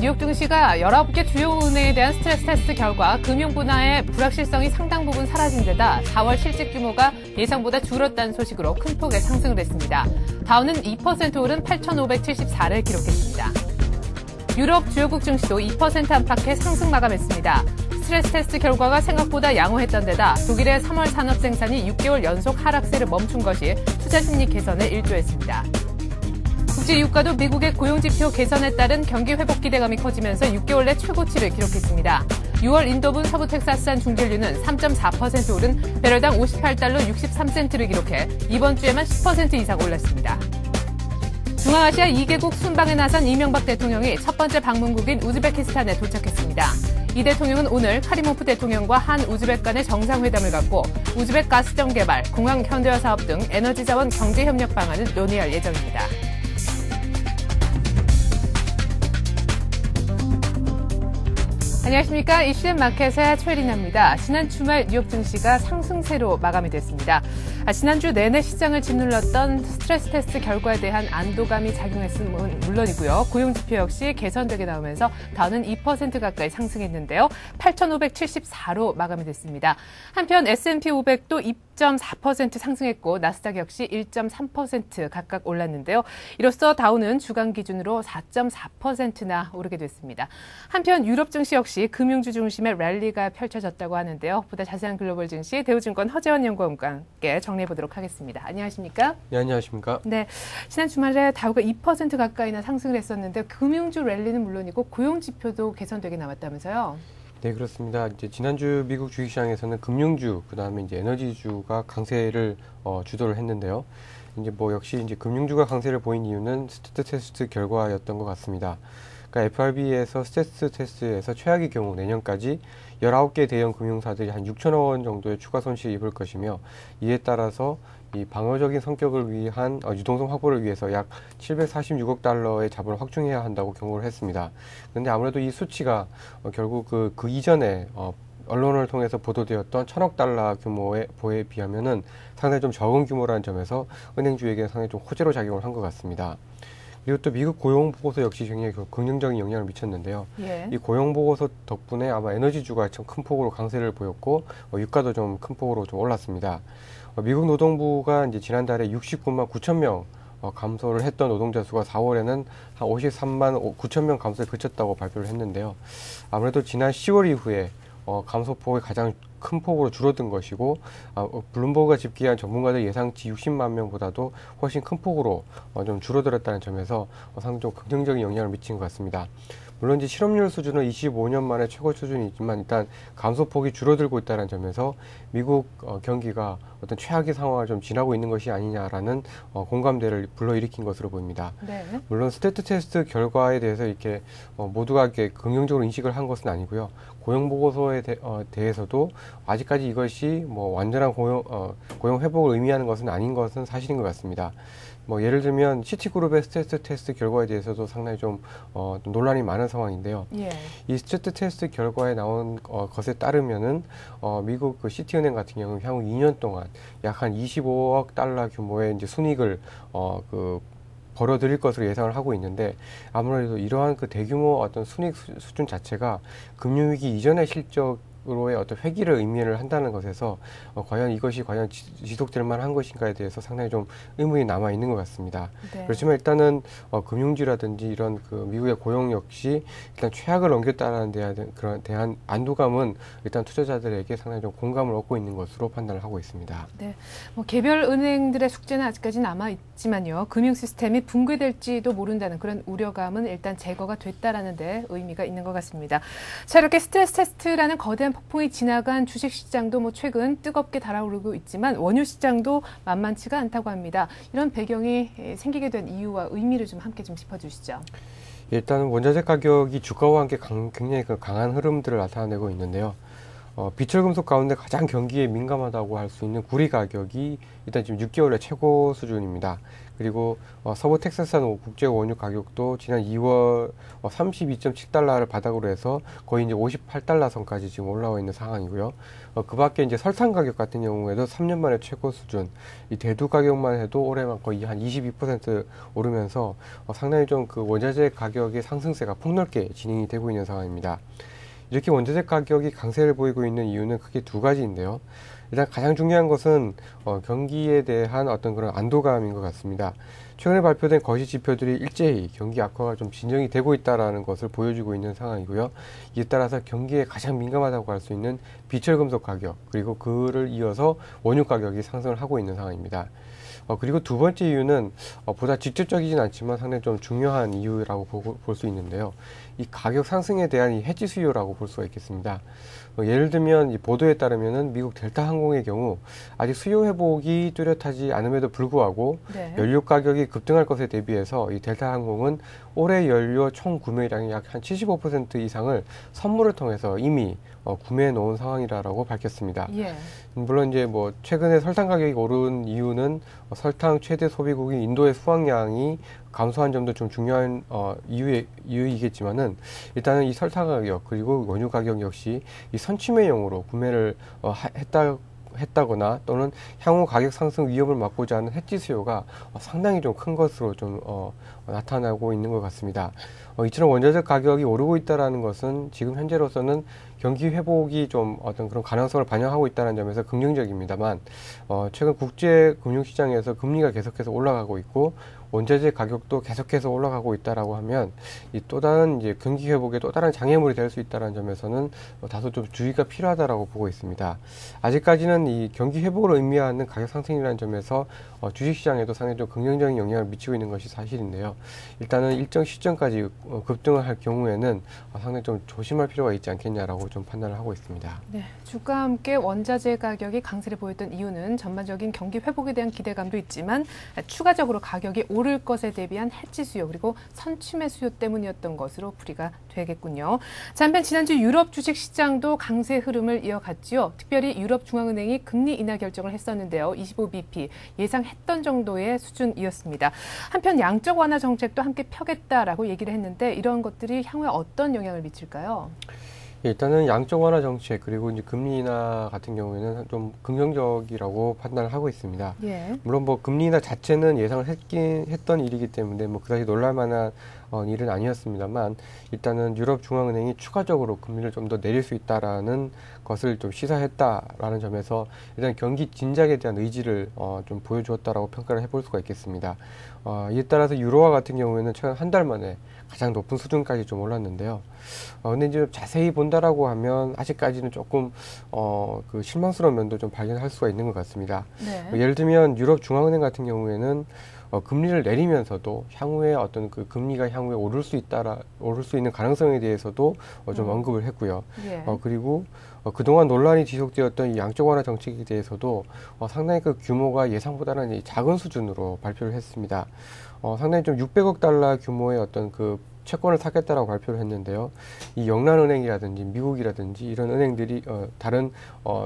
뉴욕 증시가 19개 주요 은행에 대한 스트레스 테스트 결과 금융 분야의 불확실성이 상당 부분 사라진 데다 4월 실직 규모가 예상보다 줄었다는 소식으로 큰 폭의 상승을 했습니다. 다우는 2% 오른 8,574를 기록했습니다. 유럽 주요국 증시도 2% 안팎의 상승 마감했습니다. 스트레스 테스트 결과가 생각보다 양호했던 데다 독일의 3월 산업 생산이 6개월 연속 하락세를 멈춘 것이 투자 심리 개선에 일조했습니다. 국제 유가도 미국의 고용지표 개선에 따른 경기 회복 기대감이 커지면서 6개월 내 최고치를 기록했습니다. 6월 인도분 서부 텍사스산 중진류는 3.4% 오른 배럴당 58달러 63센트를 기록해 이번 주에만 10% 이상 올랐습니다. 중앙아시아 2개국 순방에 나선 이명박 대통령이 첫 번째 방문국인 우즈베키스탄에 도착했습니다. 이 대통령은 오늘 카리모프 대통령과 한 우즈벡 간의 정상회담을 갖고 우즈벡 가스정 개발, 공항 현대화 사업 등 에너지 자원 경제 협력 방안을 논의할 예정입니다. 안녕하십니까. 이슈 마켓의 최리나입니다. 지난 주말 뉴욕 증시가 상승세로 마감이 됐습니다. 지난주 내내 시장을 짓눌렀던 스트레스 테스트 결과에 대한 안도감이 작용했음은 물론이고요. 고용지표 역시 개선되게 나오면서 다우는 2% 가까이 상승했는데요. 8,574로 마감이 됐습니다. 한편 S&P 500도 2.4% 상승했고 나스닥 역시 1.3% 각각 올랐는데요. 이로써 다우는 주간 기준으로 4.4%나 오르게 됐습니다. 한편 유럽 증시 역시 금융주 중심의 랠리가 펼쳐졌다고 하는데요. 보다 자세한 글로벌 증시 대우증권 허재원 연구원과 함께 정리해보도록 하겠습니다. 안녕하십니까? 네, 안녕하십니까? 네, 지난 주말에 다우가 2% 가까이나 상승을 했었는데 금융주 랠리는 물론이고 고용지표도 개선되게 나왔다면서요? 네, 그렇습니다. 이제 지난주 미국 주식시장에서는 금융주, 그다음에 이제 에너지주가 강세를 주도를 했는데요. 이제 역시 이제 금융주가 강세를 보인 이유는 스트레스 테스트 결과였던 것 같습니다. 그러니까 FRB에서 스트레스 테스트에서 최악의 경우 내년까지 19개 대형 금융사들이 한 6천억 원 정도의 추가 손실을 입을 것이며 이에 따라서 이 방어적인 성격을 위한 유동성 확보를 위해서 약 746억 달러의 자본을 확충해야 한다고 경고를 했습니다. 그런데 아무래도 이 수치가 결국 그 이전에 언론을 통해서 보도되었던 1,000억 달러 규모의 보에 비하면은 상당히 좀 적은 규모라는 점에서 은행주에게는 상당히 좀 호재로 작용을 한 것 같습니다. 그리고 또 미국 고용 보고서 역시 굉장히 긍정적인 영향을 미쳤는데요. 이 고용 보고서 덕분에 아마 에너지주가 좀 큰 폭으로 강세를 보였고 유가도 좀 큰 폭으로 좀 올랐습니다. 미국 노동부가 이제 지난달에 69만 9천 명 감소를 했던 노동자 수가 4월에는 한 53만 9천 명 감소에 그쳤다고 발표를 했는데요. 아무래도 지난 10월 이후에 감소폭이 가장 큰 폭으로 줄어든 것이고 블룸버그가 집계한 전문가들 예상치 60만 명보다도 훨씬 큰 폭으로 좀 줄어들었다는 점에서 상당히 좀 긍정적인 영향을 미친 것 같습니다. 물론 이제 실업률 수준은 25년 만에 최고 수준이지만 일단 감소폭이 줄어들고 있다는 점에서 미국 경기가 어떤 최악의 상황을 좀 지나고 있는 것이 아니냐라는 공감대를 불러일으킨 것으로 보입니다. 네. 물론 스테트 테스트 결과에 대해서 이렇게 모두가 이렇게 긍정적으로 인식을 한 것은 아니고요. 고용 보고서에 대해서도 아직까지 이것이 완전한 고용 회복을 의미하는 것은 아닌 것은 사실인 것 같습니다. 예를 들면 시티그룹의 스트레스 테스트 결과에 대해서도 상당히 좀 논란이 많은 상황인데요. 이 스트레스 테스트 결과에 나온 것에 따르면은 미국 그 시티은행 같은 경우는 향후 2년 동안 약 한 25억 달러 규모의 이제 순이익을 벌어들일 것으로 예상을 하고 있는데 아무래도 이러한 그 대규모 어떤 순이익 수준 자체가 금융위기 이전의 실적으로의 어떤 회귀를 의미를 한다는 것에서 과연 이것이 과연 지속될 만한 것인가에 대해서 상당히 좀 의문이 남아 있는 것 같습니다. 네. 그렇지만 일단은 금융주라든지 이런 그 미국의 고용 역시 일단 최악을 넘겼다는 대한 안도감은 일단 투자자들에게 상당히 좀 공감을 얻고 있는 것으로 판단을 하고 있습니다. 네, 개별 은행들의 숙제는 아직까지 남아 있지만요. 금융 시스템이 붕괴될지도 모른다는 그런 우려감은 일단 제거가 됐다라는 데 의미가 있는 것 같습니다. 자, 이렇게 스트레스 테스트라는 거대한 폭풍이 지나간 주식시장도 최근 뜨겁게 달아오르고 있지만 원유 시장도 만만치가 않다고 합니다. 이런 배경이 생기게 된 이유와 의미를 좀 함께 좀 짚어주시죠. 일단 원자재 가격이 주가와 함께 굉장히 강한 흐름들을 나타내고 있는데요. 비철금속 가운데 가장 경기에 민감하다고 할 수 있는 구리 가격이 일단 지금 6개월의 최고 수준입니다. 그리고 서부 텍사스산 국제 원유 가격도 지난 2월 32.7달러를 바닥으로 해서 거의 이제 58달러 선까지 지금 올라와 있는 상황이고요. 그 밖에 이제 설탕 가격 같은 경우에도 3년 만에 최고 수준, 이 대두 가격만 해도 올해만 거의 한 22% 오르면서 상당히 좀 그 원자재 가격의 상승세가 폭넓게 진행이 되고 있는 상황입니다. 이렇게 원자재 가격이 강세를 보이고 있는 이유는 크게 두 가지인데요. 일단 가장 중요한 것은 경기에 대한 어떤 그런 안도감인 것 같습니다. 최근에 발표된 거시 지표들이 일제히 경기 악화가 좀 진정이 되고 있다는 것을 보여주고 있는 상황이고요. 이에 따라서 경기에 가장 민감하다고 할 수 있는 비철금속 가격, 그리고 그를 이어서 원유 가격이 상승을 하고 있는 상황입니다. 그리고 두 번째 이유는 보다 직접적이진 않지만 상당히 좀 중요한 이유라고 볼 수 있는데요. 이 가격 상승에 대한 이 해지 수요라고 볼 수가 있겠습니다. 예를 들면 이 보도에 따르면은 미국 델타 항공의 경우 아직 수요 회복이 뚜렷하지 않음에도 불구하고 네. 연료 가격이 급등할 것에 대비해서 이 델타 항공은 올해 연료 총 구매량의 약 한 75% 이상을 선물을 통해서 이미 구매해 놓은 상황이라고 밝혔습니다. 예. 물론 이제 뭐 최근에 설탕 가격이 오른 이유는 설탕 최대 소비국인 인도의 수확량이 감소한 점도 좀 중요한 이유이겠지만은 일단은 이 설탕 가격 그리고 원유 가격 역시 이 선취매용으로 구매를 했다거나 또는 향후 가격 상승 위험을 막고자 하는 해지 수요가 상당히 좀 큰 것으로 좀 나타나고 있는 것 같습니다. 이처럼 원자재 가격이 오르고 있다는 것은 지금 현재로서는 경기 회복이 좀 어떤 그런 가능성을 반영하고 있다는 점에서 긍정적입니다만 최근 국제 금융시장에서 금리가 계속해서 올라가고 있고 원자재 가격도 계속해서 올라가고 있다라고 하면 이 또 다른 이제 경기 회복에 또 다른 장애물이 될 수 있다는 점에서는 다소 좀 주의가 필요하다라고 보고 있습니다. 아직까지는 이 경기 회복을 의미하는 가격 상승이라는 점에서 주식시장에도 상당히 좀 긍정적인 영향을 미치고 있는 것이 사실인데요. 일단은 일정 시점까지 급등을 할 경우에는 상당히 좀 조심할 필요가 있지 않겠냐라고 좀 판단을 하고 있습니다. 네, 주가와 함께 원자재 가격이 강세를 보였던 이유는 전반적인 경기 회복에 대한 기대감도 있지만 추가적으로 가격이 오를 것에 대비한 해지 수요 그리고 선취매 수요 때문이었던 것으로 풀이가 되겠군요. 자, 한편 지난주 유럽 주식시장도 강세 흐름을 이어갔지요. 특별히 유럽중앙은행이 금리 인하 결정을 했었는데요. 25bp 예상했던 정도의 수준이었습니다. 한편 양적 완화 정책도 함께 펴겠다라고 얘기를 했는데 이런 것들이 향후에 어떤 영향을 미칠까요? 일단은 양적 완화 정책 그리고 이제 금리 인하 같은 경우에는 좀 긍정적이라고 판단을 하고 있습니다. 예. 물론 뭐 금리 인하 자체는 예상을 했던 일이기 때문에 뭐 그다지 놀랄만한 일은 아니었습니다만 일단은 유럽 중앙은행이 추가적으로 금리를 좀 더 내릴 수 있다라는 것을 좀 시사했다라는 점에서 일단 경기 진작에 대한 의지를 좀 보여주었다라고 평가를 해볼 수가 있겠습니다. 이에 따라서 유로화 같은 경우에는 최근 한 달 만에 가장 높은 수준까지 좀 올랐는데요. 근데 이제 자세히 본다라고 하면 아직까지는 조금 그 실망스러운 면도 좀 발견할 수가 있는 것 같습니다. 네. 예를 들면 유럽 중앙은행 같은 경우에는 금리를 내리면서도 향후에 어떤 그 금리가 향후에 오를 수 있는 가능성에 대해서도 좀 언급을 했고요. 예. 그리고 그동안 논란이 지속되었던 이 양적 완화 정책에 대해서도 상당히 그 규모가 예상보다는 작은 수준으로 발표를 했습니다. 상당히 좀 600억 달러 규모의 어떤 그 채권을 사겠다라고 발표를 했는데요. 이 영란은행이라든지 미국이라든지 이런 은행들이 다른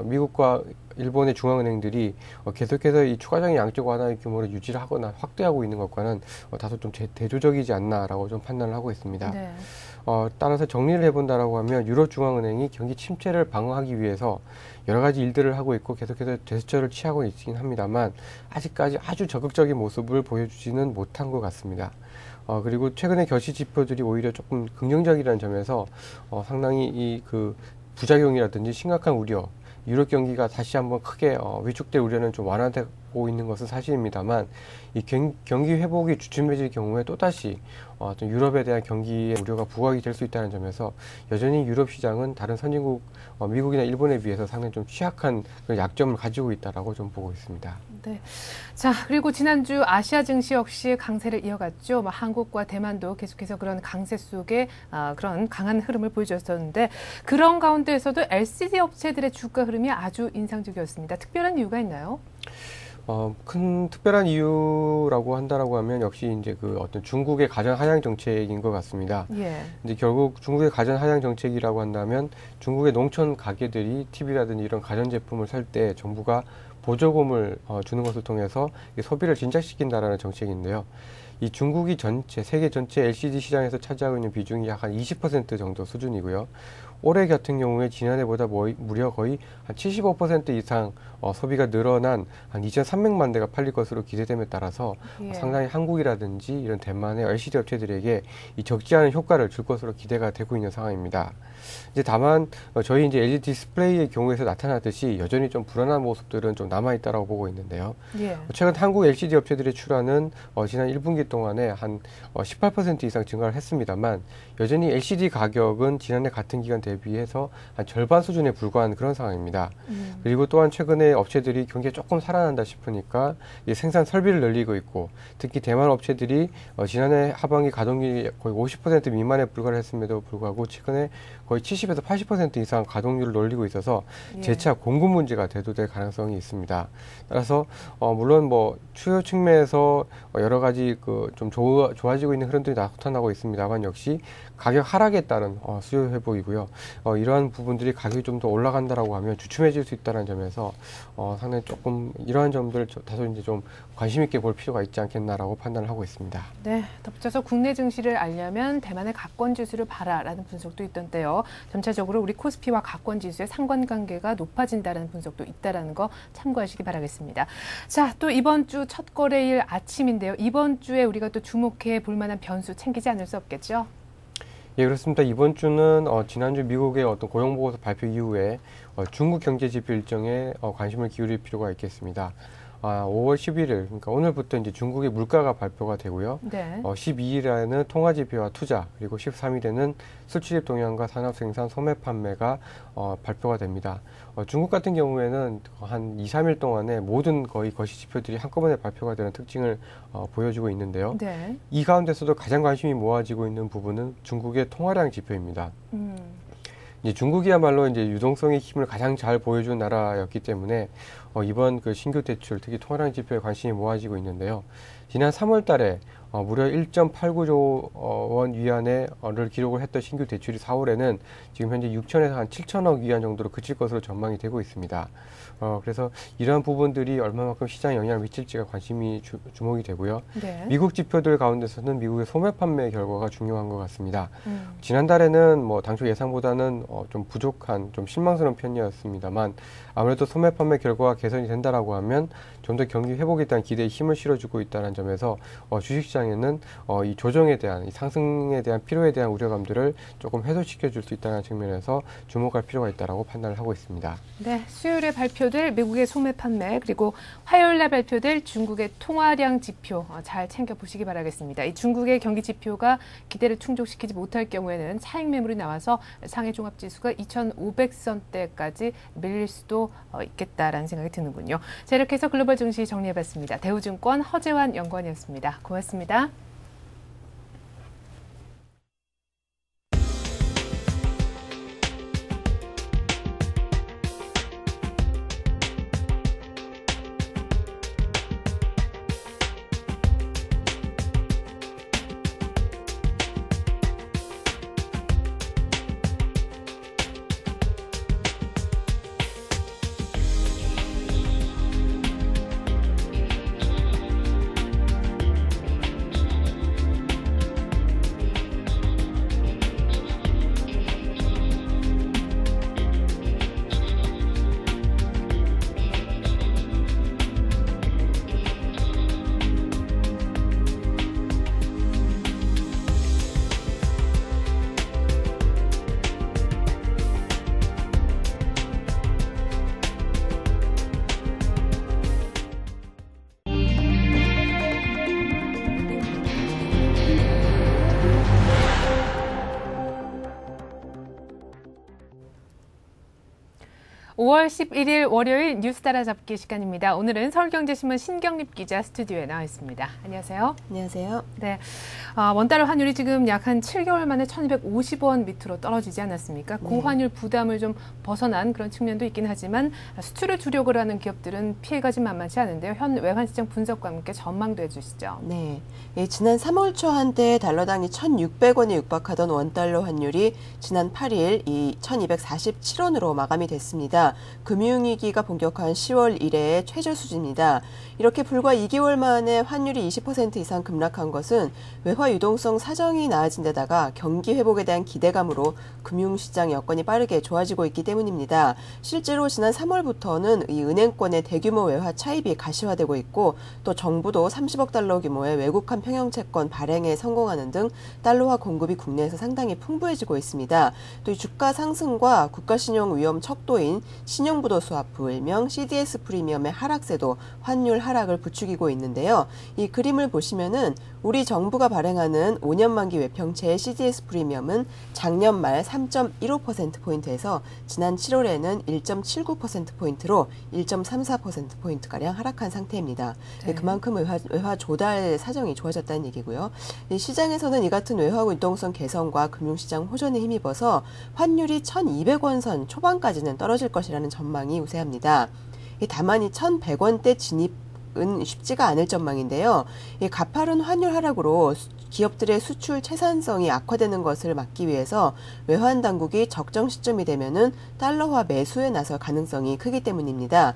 미국과 일본의 중앙은행들이 계속해서 이 추가적인 양적 완화의 규모를 유지를 하거나 확대하고 있는 것과는 다소 좀 대조적이지 않나라고 좀 판단을 하고 있습니다. 네. 따라서 정리를 해본다라고 하면 유럽 중앙은행이 경기 침체를 방어하기 위해서 여러 가지 일들을 하고 있고 계속해서 제스처를 취하고 있긴 합니다만 아직까지 아주 적극적인 모습을 보여주지는 못한 것 같습니다. 그리고 최근의 결시 지표들이 오히려 조금 긍정적이라는 점에서 상당히 이 그 부작용이라든지 심각한 우려, 유럽 경기가 다시 한번 크게 위축될 우려는 좀 완화되고 있는 것은 사실입니다만 이 경기 회복이 주춤해질 경우에 또다시 어떤 유럽에 대한 경기의 우려가 부각이 될 수 있다는 점에서 여전히 유럽 시장은 다른 선진국 미국이나 일본에 비해서 상당히 좀 취약한 그런 약점을 가지고 있다라고 좀 보고 있습니다. 네. 자, 그리고 지난주 아시아 증시 역시 강세를 이어갔죠. 한국과 대만도 계속해서 그런 강세 속에 그런 강한 흐름을 보여줬었는데 그런 가운데에서도 LCD 업체들의 주가 흐름이 아주 인상적이었습니다. 특별한 이유가 있나요? 큰 특별한 이유라고 한다라고 하면 역시 이제 그 어떤 중국의 가전 하향 정책인 것 같습니다. 예. 이제 결국 중국의 가전 하향 정책이라고 한다면 중국의 농촌 가게들이 TV라든지 이런 가전 제품을 살 때 정부가 보조금을 주는 것을 통해서 소비를 진작시킨다라는 정책인데요. 이 중국이 세계 전체 LCD 시장에서 차지하고 있는 비중이 약 한 20% 정도 수준이고요. 올해 같은 경우에 지난해보다 무려 거의 한 75% 이상 소비가 늘어난 한 2,300만 대가 팔릴 것으로 기대됨에 따라서 상당히 한국이라든지 이런 대만의 LCD 업체들에게 이 적지 않은 효과를 줄 것으로 기대가 되고 있는 상황입니다. 이제 다만 저희 이제 LED 디스플레이의 경우에서 나타났듯이 여전히 좀 불안한 모습들은 좀 남아 있다라고 보고 있는데요. 최근 한국 LCD 업체들의 출하는 지난 1분기 동안에 한 18% 이상 증가를 했습니다만 여전히 LCD 가격은 지난해 같은 기간 대비해서 한 절반 수준에 불과한 그런 상황입니다. 그리고 또한 최근에 업체들이 경기가 조금 살아난다 싶으니까 생산 설비를 늘리고 있고 특히 대만 업체들이 지난해 하반기 가동률이 거의 50% 미만에 불과를 했음에도 불구하고 최근에 거의 70에서 80% 이상 가동률을 올리고 있어서 재차 공급 문제가 대두될 가능성이 있습니다. 따라서 물론 뭐 수요 측면에서 여러 가지 좀 좋아지고 있는 흐름들이 나타나고 있습니다만 역시 가격 하락에 따른 수요 회복이고요. 이러한 부분들이 가격이 좀 더 올라간다라고 하면 주춤해질 수 있다는 점에서 상당히 조금 이러한 점들을 다소 이제 좀 관심 있게 볼 필요가 있지 않겠나라고 판단을 하고 있습니다. 네, 덧붙여서 국내 증시를 알려면 대만의 가권 지수를 봐라라는 분석도 있던데요. 전체적으로 우리 코스피와 가권 지수의 상관관계가 높아진다는 분석도 있다라는 거 참고하시기 바라겠습니다. 자, 또 이번 주 첫 거래일 아침인데요. 이번 주에 우리가 또 주목해 볼 만한 변수 챙기지 않을 수 없겠죠? 예, 그렇습니다. 이번 주는 지난주 미국의 어떤 고용보고서 발표 이후에 중국 경제 지표 일정에 관심을 기울일 필요가 있겠습니다. 5월 11일, 그러니까 오늘부터 이제 중국의 물가가 발표가 되고요. 12일에는 통화지표와 투자, 그리고 13일에는 수출입 동향과 산업 생산, 소매 판매가 발표가 됩니다. 중국 같은 경우에는 한 2, 3일 동안에 모든 거의 거시 지표들이 한꺼번에 발표가 되는 특징을 보여주고 있는데요. 이 가운데서도 가장 관심이 모아지고 있는 부분은 중국의 통화량 지표입니다. 이제 중국이야말로 이제 유동성의 힘을 가장 잘 보여준 나라였기 때문에 이번 그 신규 대출, 특히 통화량 지표에 관심이 모아지고 있는데요. 지난 3월 달에 무려 1.89조 원 위안을 기록을 했던 신규 대출이 4월에는 지금 현재 6천에서 한 7천억 위안 정도로 그칠 것으로 전망이 되고 있습니다. 그래서 이러한 부분들이 얼마만큼 시장에 영향을 미칠지가 관심이 주목이 되고요. 미국 지표들 가운데서는 미국의 소매 판매 결과가 중요한 것 같습니다. 지난달에는 뭐 당초 예상보다는 좀 부족한, 좀 실망스러운 편이었습니다만 아무래도 소매 판매 결과가 개선이 된다라고 하면 좀 더 경기 회복에 대한 기대에 힘을 실어주고 있다는 점에서 주식시장에는 이 조정에 대한, 이 상승에 대한 필요에 대한 우려감들을 조금 해소시켜 줄 수 있다는 측면에서 주목할 필요가 있다라고 판단을 하고 있습니다. 네, 수요일에 발표될 미국의 소매 판매, 그리고 화요일에 발표될 중국의 통화량 지표 잘 챙겨보시기 바라겠습니다. 이 중국의 경기 지표가 기대를 충족시키지 못할 경우에는 차익 매물이 나와서 상해 종합지수가 2,500선대까지 밀릴 수도 있겠다라는 생각이 드는군요. 자, 이렇게 해서 글로벌 증시 정리해봤습니다. 대우증권 허재환 연구원이었습니다. 고맙습니다. (5월 11일) 월요일 뉴스 따라잡기 시간입니다. 오늘은 서울경제신문 신경립 기자 스튜디오에 나와 있습니다. 안녕하세요. 안녕하세요. 네, 원달러 환율이 지금 약 한 7개월 만에 1,250원 밑으로 떨어지지 않았습니까? 고환율 부담을 좀 벗어난 그런 측면도 있긴 하지만 수출을 주력으로 하는 기업들은 피해가 좀 만만치 않은데요. 현 외환시장 분석과 함께 전망도 해주시죠. 네, 지난 3월 초 한때 달러당이 1,600원에 육박하던 원달러 환율이 지난 8일 이 1,247원으로 마감이 됐습니다. 있습니다. 금융위기가 본격화한 10월 이래의 최저 수준입니다. 이렇게 불과 2개월 만에 환율이 20% 이상 급락한 것은 외화 유동성 사정이 나아진 데다가 경기 회복에 대한 기대감으로 금융시장 여건이 빠르게 좋아지고 있기 때문입니다. 실제로 지난 3월부터는 이 은행권의 대규모 외화 차입이 가시화되고 있고 또 정부도 30억 달러 규모의 외국한 평형채권 발행에 성공하는 등 달러화 공급이 국내에서 상당히 풍부해지고 있습니다. 또 이 주가 상승과 국가신용 위험 척도인 신용부도 수화프 일명 CDS 프리미엄의 하락세도 환율 하락을 부추기고 있는데요. 이 그림을 보시면은 우리 정부가 발행하는 5년 만기 외평채의 CDS 프리미엄은 작년 말 3.15%포인트에서 지난 7월에는 1.79%포인트로 1.34%포인트가량 하락한 상태입니다. 네. 그만큼 외화 조달 사정이 좋아졌다는 얘기고요. 이 시장에서는 이 같은 외화 유동성 개선과 금융시장 호전에 힘입어서 환율이 1,200원 선 초반까지는 떨어질 것이라는 전망이 우세합니다. 다만 이 1,100원대 진입은 쉽지가 않을 전망인데요. 이 가파른 환율 하락으로 기업들의 수출 채산성이 악화되는 것을 막기 위해서 외환 당국이 적정 시점이 되면은 달러화 매수에 나설 가능성이 크기 때문입니다.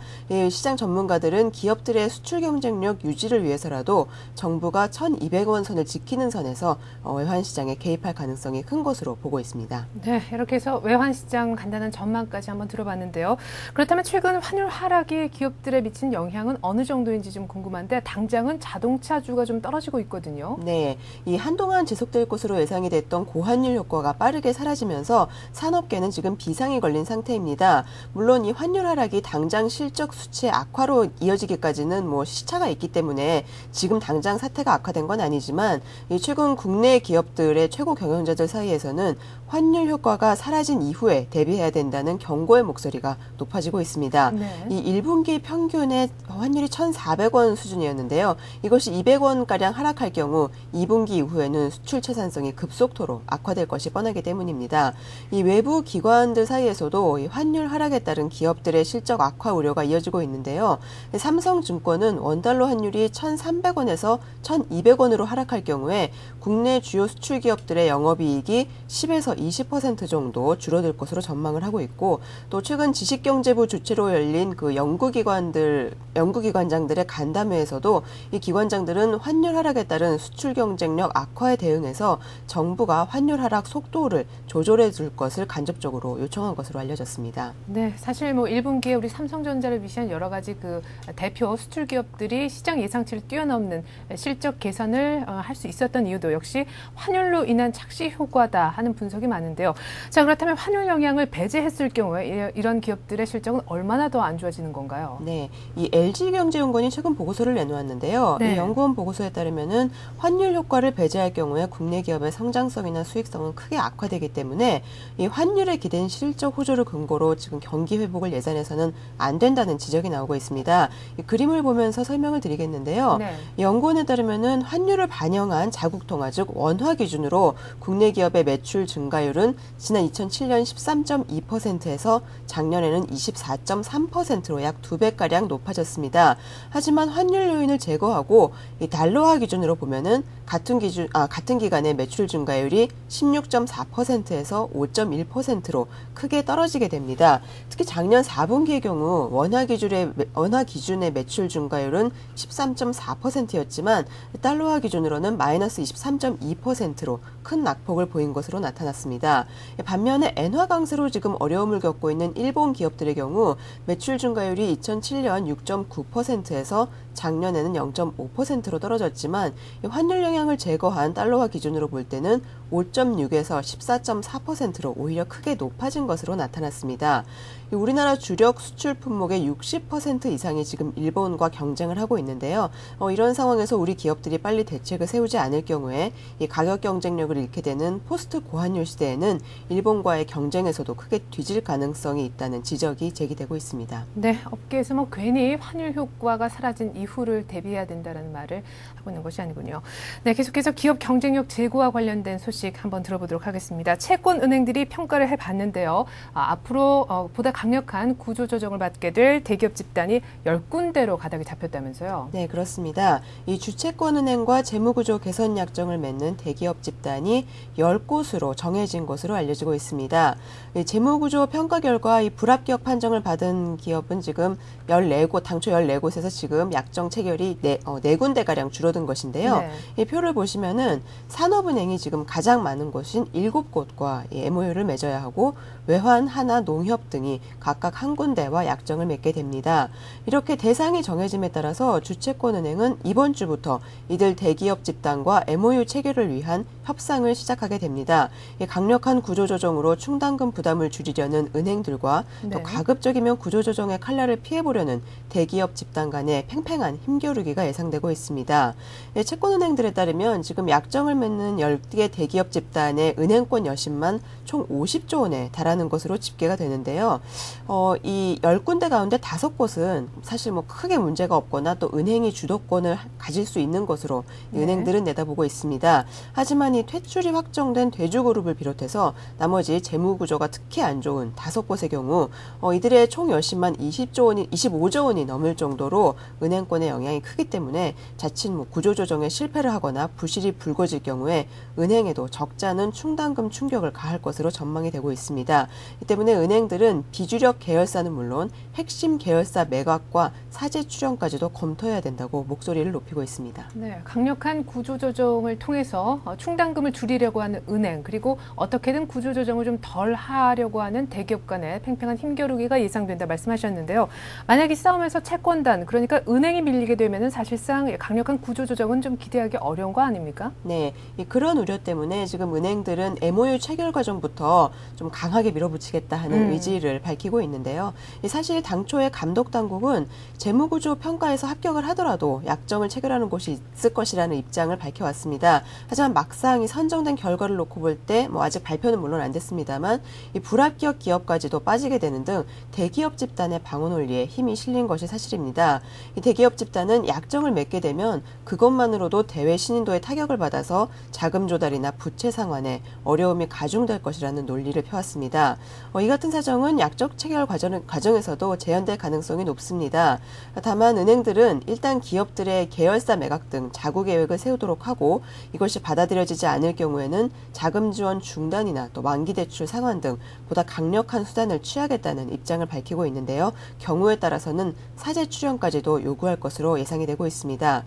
시장 전문가들은 기업들의 수출 경쟁력 유지를 위해서라도 정부가 1,200원 선을 지키는 선에서 외환 시장에 개입할 가능성이 큰 것으로 보고 있습니다. 네, 이렇게 해서 외환 시장 간단한 전망까지 한번 들어봤는데요. 그렇다면 최근 환율 하락이 기업들에 미친 영향은 어느 정도인지 좀 궁금한데 당장은 자동차주가 좀 떨어지고 있거든요. 네. 이 한동안 지속될 것으로 예상이 됐던 고환율 효과가 빠르게 사라지면서 산업계는 지금 비상이 걸린 상태입니다. 물론 이 환율 하락이 당장 실적 수치 악화로 이어지기까지는 시차가 있기 때문에 지금 당장 사태가 악화된 건 아니지만 최근 국내 기업들의 최고 경영자들 사이에서는 환율 효과가 사라진 이후에 대비해야 된다는 경고의 목소리가 높아지고 있습니다. 네. 이 1분기 평균의 환율이 1,400원 수준이었는데요. 이것이 200원가량 하락할 경우 2분기 이후에는 수출 채산성이 급속도로 악화될 것이 뻔하기 때문입니다. 이 외부 기관들 사이에서도 이 환율 하락에 따른 기업들의 실적 악화 우려가 이어지고 있는데요. 삼성증권은 원달러 환율이 1,300원에서 1,200원으로 하락할 경우에 국내 주요 수출 기업들의 영업이익이 10에서 20% 정도 줄어들 것으로 전망을 하고 있고 또 최근 지식경제부 주최로 열린 그 연구기관장들의 간담회에서도 이 기관장들은 환율 하락에 따른 수출 경쟁력 악화에 대응해서 정부가 환율 하락 속도를 조절해 줄 것을 간접적으로 요청한 것으로 알려졌습니다. 네, 사실 1분기에 우리 삼성전자를 위시한 여러 가지 그 대표 수출 기업들이 시장 예상치를 뛰어넘는 실적 개선을 할 수 있었던 이유도 역시 환율로 인한 착시 효과다 하는 분석이 많은데요. 자, 그렇다면 환율 영향을 배제했을 경우에 이런 기업들의 실적은 얼마나 더 안 좋아지는 건가요? 네, 이 LG경제연구원이 최근 보고서를 내놓았는데요. 네. 이 연구원 보고서에 따르면은 환율 효과를 배제할 경우에 국내 기업의 성장성이나 수익성은 크게 악화되기 때문에 이 환율에 기댄 실적 호조를 근거로 지금 경기 회복을 예상해서는 안 된다는 지적이 나오고 있습니다. 이 그림을 보면서 설명을 드리겠는데요. 네. 연구원에 따르면은 환율을 반영한 자국 통화 즉 원화 기준으로 국내 기업의 매출 증가율은 지난 2007년 13.2%에서 작년에는 24.3%로 약 2배가량 높아졌습니다. 하지만 환율 요인을 제거하고 이 달러화 기준으로 보면은 같은 기간의 매출 증가율이 16.4%에서 5.1%로 크게 떨어지게 됩니다. 특히 작년 4분기의 경우 원화 기준의 매출 증가율은 13.4%였지만 달러화 기준으로는 마이너스 23.2%로 큰 낙폭을 보인 것으로 나타났습니다. 반면에 엔화 강세로 지금 어려움을 겪고 있는 일본 기업들의 경우 매출 증가율이 2007년 6.9%에서 작년에는 0.5%로 떨어졌지만 환율 영향을 제거한 달러화 기준으로 볼 때는 5.6에서 14.4%로 오히려 크게 높아진 것으로 나타났습니다. 우리나라 주력 수출 품목의 60% 이상이 지금 일본과 경쟁을 하고 있는데요. 이런 상황에서 우리 기업들이 빨리 대책을 세우지 않을 경우에 이 가격 경쟁력을 잃게 되는 포스트 고환율 시대에는 일본과의 경쟁에서도 크게 뒤질 가능성이 있다는 지적이 제기되고 있습니다. 네, 업계에서 괜히 환율 효과가 사라진 이후 이후를 대비해야 된다는 말을 하고 있는 것이 아니군요. 네, 계속해서 기업 경쟁력 제고와 관련된 소식 한번 들어보도록 하겠습니다. 채권 은행들이 평가를 해봤는데요. 앞으로 보다 강력한 구조조정을 받게 될 대기업 집단이 10군데로 가닥이 잡혔다면서요. 네, 그렇습니다. 이 주채권은행과 재무구조 개선 약정을 맺는 대기업 집단이 10곳으로 정해진 것으로 알려지고 있습니다. 이 재무구조 평가 결과 이 불합격 판정을 받은 기업은 지금 14곳, 당초 14곳에서 지금 약정 체결이 4군데가량 줄어든 것인데요. 네. 이 표를 보시면은 산업은행이 지금 가장 많은 곳인 7곳과 MOU를 맺어야 하고 외환, 하나, 농협 등이 각각 한 군데와 약정을 맺게 됩니다. 이렇게 대상이 정해짐에 따라서 주채권은행은 이번 주부터 이들 대기업 집단과 MOU 체결을 위한 협상을 시작하게 됩니다. 강력한 구조조정으로 충당금 부담을 줄이려는 은행들과 또 네. 가급적이면 구조조정의 칼날을 피해보려는 대기업 집단 간의 팽팽한 힘겨루기가 예상되고 있습니다. 채권은행들에 따르면 지금 약정을 맺는 10개 대기업 집단의 은행권 여신만 총 50조 원에 달하는 것으로 집계가 되는데요. 이 10군데 가운데 5곳은 사실 뭐 크게 문제가 없거나 또 은행이 주도권을 가질 수 있는 것으로 네. 은행들은 내다보고 있습니다. 하지만 이 퇴출이 확정된 대주그룹을 비롯해서 나머지 재무구조가 특히 안 좋은 5곳의 경우 이들의 총 여신만 25조 원이 넘을 정도로 은행권의 영향이 크기 때문에 자칫 구조조정에 실패를 하거나 부실이 불거질 경우에 은행에도 적잖은 충당금 충격을 가할 것으로 전망이 되고 있습니다. 이 때문에 은행들은 비주력 계열사는 물론 핵심 계열사 매각과 사재 출연까지도 검토해야 된다고 목소리를 높이고 있습니다. 네, 강력한 구조조정을 통해서 충당금을 줄이려고 하는 은행, 그리고 어떻게든 구조조정을 좀 덜 하려고 하는 대기업 간의 팽팽한 힘겨루기가 예상된다 말씀하셨는데요. 만약 이 싸움에서 채권단, 그러니까 은행이 밀리게 되면 사실상 강력한 구조조정은 좀 기대하기 어려운 거 아닙니까? 네, 그런 우려 때문에 지금 은행들은 MOU 체결 과정부터 좀 강하게 밀어붙이겠다 하는 의지를 밝히고 있는데요. 사실 당초에 감독당국은 재무구조 평가에서 합격을 하더라도 약정을 체결하는 곳이 있을 것이라는 입장을 밝혀왔습니다. 하지만 막상 이 선정된 결과를 놓고 볼 때 아직 발표는 물론 안 됐습니다만 이 불합격 기업까지도 빠지게 되는 등 대기업 집단의 방어 논리에 힘이 실린 것이 사실입니다. 이 대기업 집단은 약정을 맺게 되면 그것만으로도 대외 신인도에 타격을 받아서 자금 조달이나 부채 상환에 어려움이 가중될 것이라는 논리를 펴왔습니다. 이 같은 사정은 약정 체결 과정에서도 재현될 가능성이 높습니다. 다만 은행들은 일단 기업들의 계열사 매각 등 자구 계획을 세우도록 하고 이것이 받아들여지지 않을 경우에는 자금 지원 중단이나 또 만기 대출 상환 등 보다 강력한 수단을 취하겠다는 입장을 밝히고 있는데요. 경우에 따라서는 사재 출연까지도 요구할 것으로 예상이 되고 있습니다.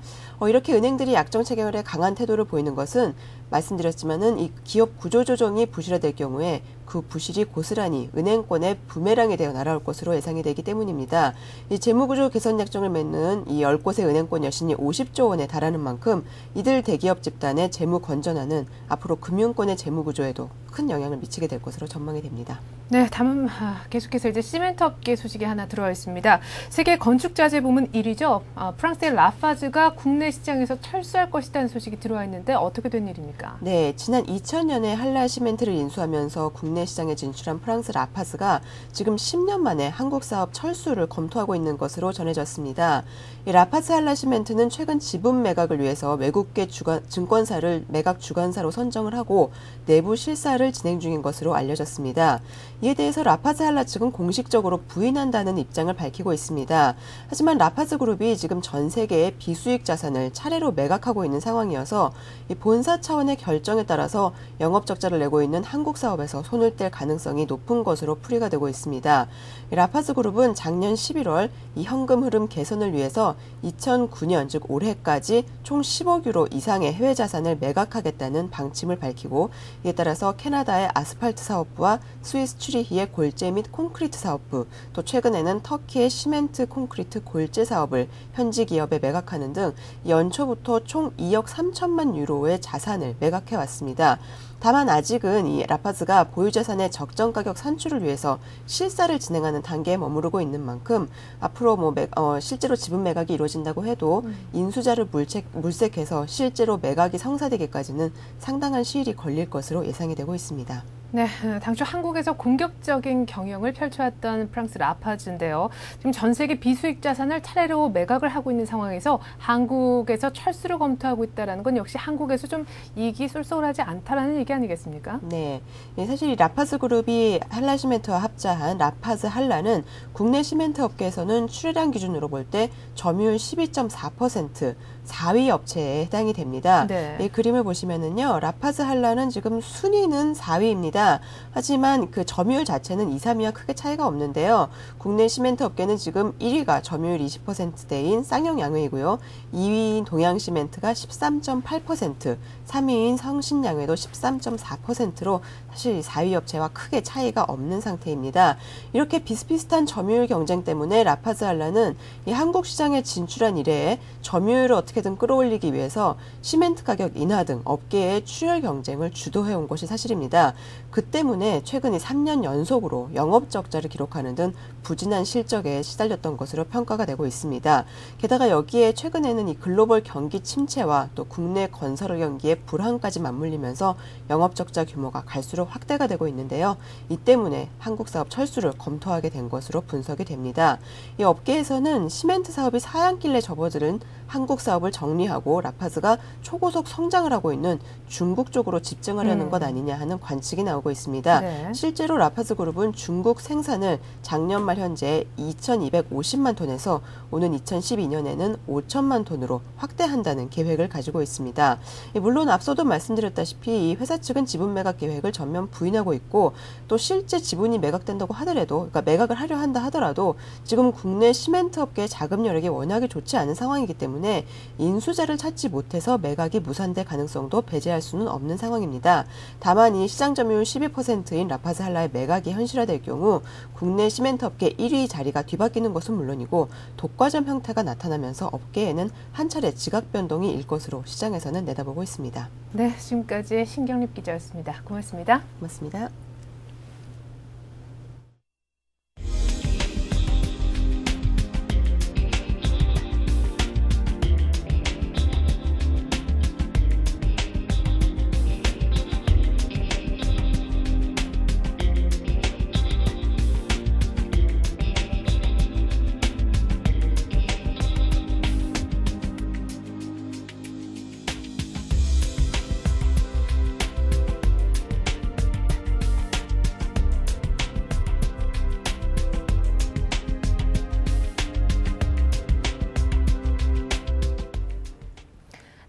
이렇게 은행들이 약정 체결에 강한 태도를 보이는 것은 말씀드렸지만은 이 기업 구조조정이 부실화될 경우에 그 부실이 고스란히 은행권의 부메랑이 되어 날아올 것으로 예상이 되기 때문입니다. 이 재무구조 개선 약정을 맺는 이 10곳의 은행권 여신이 50조 원에 달하는 만큼 이들 대기업 집단의 재무 건전화는 앞으로 금융권의 재무구조에도 큰 영향을 미치게 될 것으로 전망이 됩니다. 네, 다음 계속해서 이제 시멘트 업계 소식이 하나 들어와 있습니다. 세계 건축자재 부문 1위죠. 프랑스의 라파즈가 국내 시장에서 철수할 것이라는 소식이 들어와 있는데 어떻게 된 일입니까? 네, 지난 2000년에 한라 시멘트를 인수하면서 국내 시장에 진출한 프랑스 라파즈가 지금 10년 만에 한국 사업 철수를 검토하고 있는 것으로 전해졌습니다. 이 라파즈 한라 시멘트는 최근 지분 매각을 위해서 외국계 증권사를 매각 주관사로 선정을 하고 내부 실사를 진행 중인 것으로 알려졌습니다. 이에 대해서 라파즈 한라 측은 공식적으로 부인한다는 입장을 밝히고 있습니다. 하지만 라파즈 그룹이 지금 전 세계의 비수익 자산을 차례로 매각하고 있는 상황이어서 이 본사 차원의 결정에 따라서 영업 적자를 내고 있는 한국 사업에서 손을 뗄 가능성이 높은 것으로 풀이가 되고 있습니다. 라파즈 그룹은 작년 11월 이 현금 흐름 개선을 위해서 2009년 즉 올해까지 총 10억 유로 이상의 해외 자산을 매각하겠다는 방침을 밝히고 이에 따라서 캐나다의 아스팔트 사업부와 스위스 츄리히의 골재 및 콘크리트 사업부, 또 최근에는 터키의 시멘트 콘크리트 골재 사업을 현지 기업에 매각하는 등 연초부터 총 2억 3천만 유로의 자산을 매각해왔습니다. 다만 아직은 이 라파즈가 보유자산의 적정 가격 산출을 위해서 실사를 진행하는 단계에 머무르고 있는 만큼 앞으로 실제로 지분 매각이 이루어진다고 해도 인수자를 물색해서 실제로 매각이 성사되기까지는 상당한 시일이 걸릴 것으로 예상이 되고 있습니다. 네, 당초 한국에서 공격적인 경영을 펼쳐왔던 프랑스 라파즈인데요. 지금 전 세계 비수익 자산을 차례로 매각을 하고 있는 상황에서 한국에서 철수를 검토하고 있다는 건 역시 한국에서 좀 이익이 쏠쏠하지 않다라는 얘기 아니겠습니까? 네, 사실 이 라파즈 그룹이 한라시멘트와 합자한 라파즈 한라는 국내 시멘트 업계에서는 출하량 기준으로 볼 때 점유율 12.4%, 4위 업체에 해당이 됩니다. 네. 이 그림을 보시면은요, 라파즈 한라는 지금 순위는 4위입니다. 하지만 그 점유율 자체는 2, 3위와 크게 차이가 없는데요. 국내 시멘트 업계는 지금 1위가 점유율 20%대인 쌍용양회이고요. 2위인 동양시멘트가 13.8%, 3위인 성신양회도 13.4%로 사실 4위 업체와 크게 차이가 없는 상태입니다. 이렇게 비슷비슷한 점유율 경쟁 때문에 라파즈 한라는 이 한국 시장에 진출한 이래에 점유율을 어떻게든 끌어올리기 위해서 시멘트 가격 인하 등 업계의 출혈 경쟁을 주도해온 것이 사실입니다. 그 때문에 최근 이 3년 연속으로 영업적자를 기록하는 등 부진한 실적에 시달렸던 것으로 평가가 되고 있습니다. 게다가 여기에 최근에는 이 글로벌 경기 침체와 또 국내 건설 경기의 불황까지 맞물리면서 영업적자 규모가 갈수록 확대가 되고 있는데요. 이 때문에 한국 사업 철수를 검토하게 된 것으로 분석이 됩니다. 이 업계에서는 시멘트 사업이 사양길래 접어들은 한국 사업을 정리하고 라파즈가 초고속 성장을 하고 있는 중국 쪽으로 집중하려는 것 아니냐 하는 관측이 나오고 있습니다. 네. 실제로 라파즈 그룹은 중국 생산을 작년 말 현재 2,250만 톤에서 오는 2012년에는 5천만 톤으로 확대한다는 계획을 가지고 있습니다. 물론 앞서도 말씀드렸다시피 이 회사 측은 지분 매각 계획을 전면 부인하고 있고 또 실제 지분이 매각된다고 하더라도, 그러니까 매각을 하려 한다 하더라도 지금 국내 시멘트 업계의 자금 여력이 워낙에 좋지 않은 상황이기 때문에 인수자를 찾지 못해서 매각이 무산될 가능성도 배제할 수는 없는 상황입니다. 다만 이 시장 점유율 12%인 라파즈 한라의 매각이 현실화될 경우 국내 시멘트 업계 1위 자리가 뒤바뀌는 것은 물론이고 독과점 형태가 나타나면서 업계에는 한 차례 지각 변동이 일 것으로 시장에서는 내다보고 있습니다. 네, 지금까지 신경립 기자였습니다. 고맙습니다. 고맙습니다.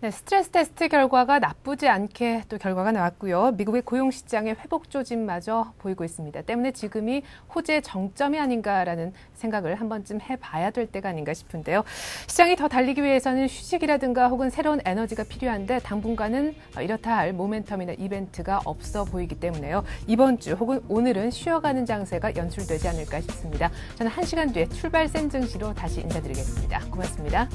네, 스트레스 테스트 결과가 나쁘지 않게 또 결과가 나왔고요. 미국의 고용시장의 회복 조짐마저 보이고 있습니다. 때문에 지금이 호재의 정점이 아닌가라는 생각을 한 번쯤 해봐야 될 때가 아닌가 싶은데요. 시장이 더 달리기 위해서는 휴식이라든가 혹은 새로운 에너지가 필요한데 당분간은 이렇다 할 모멘텀이나 이벤트가 없어 보이기 때문에요. 이번 주 혹은 오늘은 쉬어가는 장세가 연출되지 않을까 싶습니다. 저는 1시간 뒤에 출발 샘 증시로 다시 인사드리겠습니다. 고맙습니다.